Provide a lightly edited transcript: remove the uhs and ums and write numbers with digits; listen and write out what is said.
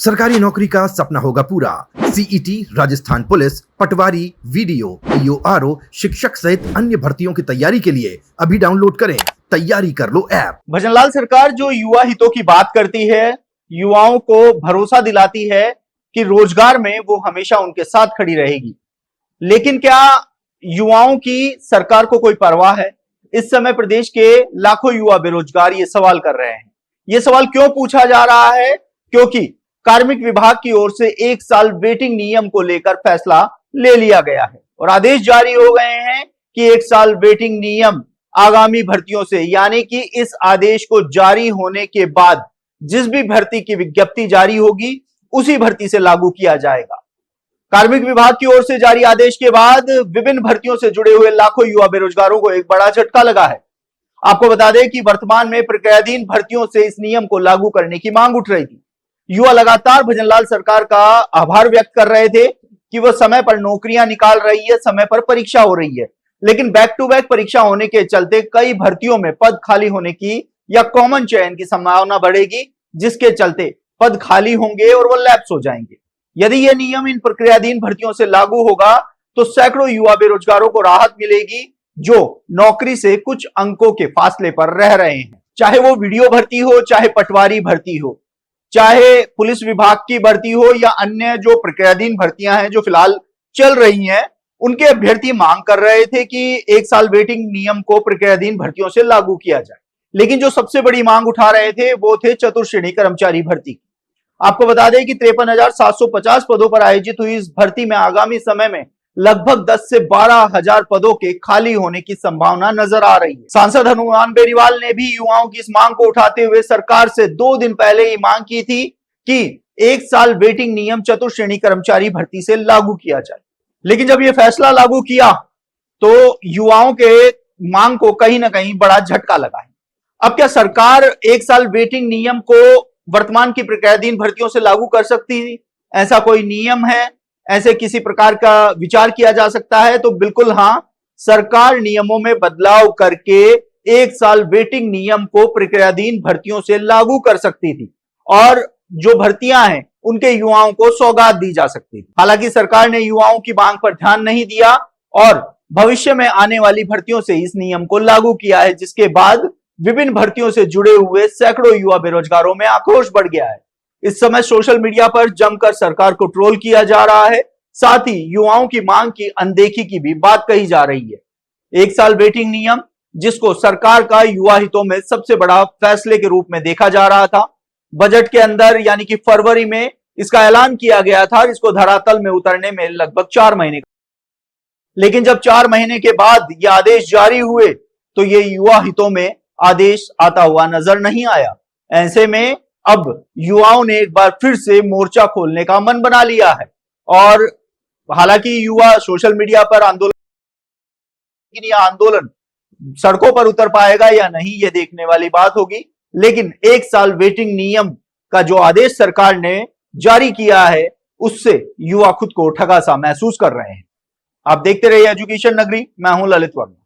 सरकारी नौकरी का सपना होगा पूरा। सीईटी, राजस्थान पुलिस, पटवारी, वीडियो, ईओआरओ, शिक्षक सहित अन्य भर्तियों की तैयारी के लिए अभी डाउनलोड करें तैयारी कर लो ऐप। भजनलाल सरकार जो युवा हितों की बात करती है, युवाओं को भरोसा दिलाती है कि रोजगार में वो हमेशा उनके साथ खड़ी रहेगी, लेकिन क्या युवाओं की सरकार को कोई परवाह है? इस समय प्रदेश के लाखों युवा बेरोजगार ये सवाल कर रहे हैं। ये सवाल क्यों पूछा जा रहा है? क्योंकि कार्मिक विभाग की ओर से 1 साल वेटिंग नियम को लेकर फैसला ले लिया गया है और आदेश जारी हो गए हैं कि 1 साल वेटिंग नियम आगामी भर्तियों से, यानी कि इस आदेश को जारी होने के बाद जिस भी भर्ती की विज्ञप्ति जारी होगी उसी भर्ती से लागू किया जाएगा। कार्मिक विभाग की ओर से जारी आदेश के बाद विभिन्न भर्तियों से जुड़े हुए लाखों युवा बेरोजगारों को एक बड़ा झटका लगा है। आपको बता दें कि वर्तमान में प्रक्रियाधीन भर्तियों से इस नियम को लागू करने की मांग उठ रही थी। युवा लगातार भजनलाल सरकार का आभार व्यक्त कर रहे थे कि वह समय पर नौकरियां निकाल रही है, समय पर परीक्षा हो रही है, लेकिन बैक टू बैक परीक्षा होने के चलते कई भर्तियों में पद खाली होने की या कॉमन चयन की संभावना बढ़ेगी, जिसके चलते पद खाली होंगे और वो लैप्स हो जाएंगे। यदि यह नियम इन प्रक्रियाधीन भर्तियों से लागू होगा तो सैकड़ों युवा बेरोजगारों को राहत मिलेगी जो नौकरी से कुछ अंकों के फासले पर रह रहे हैं। चाहे वो वीडियो भर्ती हो, चाहे पटवारी भर्ती हो, चाहे पुलिस विभाग की भर्ती हो या अन्य जो प्रक्रियाधीन भर्तियां हैं जो फिलहाल चल रही हैं, उनके अभ्यर्थी मांग कर रहे थे कि 1 साल वेटिंग नियम को प्रक्रियाधीन भर्तियों से लागू किया जाए। लेकिन जो सबसे बड़ी मांग उठा रहे थे वो थे चतुर्श्रेणी कर्मचारी भर्ती। आपको बता दें कि 53,750 पदों पर आयोजित हुई इस भर्ती में आगामी समय में लगभग 10 से 12,000 पदों के खाली होने की संभावना नजर आ रही है। सांसद हनुमान बेनीवाल ने भी युवाओं की इस मांग को उठाते हुए सरकार से 2 दिन पहले ही मांग की थी कि 1 साल वेटिंग नियम चतुर्श्रेणी कर्मचारी भर्ती से लागू किया जाए। लेकिन जब यह फैसला लागू किया तो युवाओं के मांग को कहीं ना कहीं बड़ा झटका लगा है। अब क्या सरकार 1 साल वेटिंग नियम को वर्तमान की प्रक्रियाधीन भर्तियों से लागू कर सकती है? ऐसा कोई नियम है? ऐसे किसी प्रकार का विचार किया जा सकता है? तो बिल्कुल हां, सरकार नियमों में बदलाव करके 1 साल वेटिंग नियम को प्रक्रियाधीन भर्तियों से लागू कर सकती थी और जो भर्तियां हैं उनके युवाओं को सौगात दी जा सकती थी। हालांकि सरकार ने युवाओं की मांग पर ध्यान नहीं दिया और भविष्य में आने वाली भर्तियों से इस नियम को लागू किया है, जिसके बाद विभिन्न भर्तियों से जुड़े हुए सैकड़ों युवा बेरोजगारों में आक्रोश बढ़ गया है। इस समय सोशल मीडिया पर जमकर सरकार को ट्रोल किया जा रहा है, साथ ही युवाओं की मांग की अनदेखी की भी बात कही जा रही है। 1 साल वेटिंग नियम, जिसको सरकार का युवा हितों में सबसे बड़ा फैसले के रूप में देखा जा रहा था, बजट के अंदर यानी कि फरवरी में इसका ऐलान किया गया था और इसको धरातल में उतरने में लगभग 4 महीने, लेकिन जब 4 महीने के बाद ये आदेश जारी हुए तो ये युवा हितों में आदेश आता हुआ नजर नहीं आया। ऐसे में अब युवाओं ने एक बार फिर से मोर्चा खोलने का मन बना लिया है और हालांकि युवा सोशल मीडिया पर आंदोलन सड़कों पर उतर पाएगा या नहीं ये देखने वाली बात होगी, लेकिन 1 साल वेटिंग नियम का जो आदेश सरकार ने जारी किया है उससे युवा खुद को ठगा सा महसूस कर रहे हैं। आप देखते रहिए एजुकेशन नगरी, मैं हूं ललित वर्मा।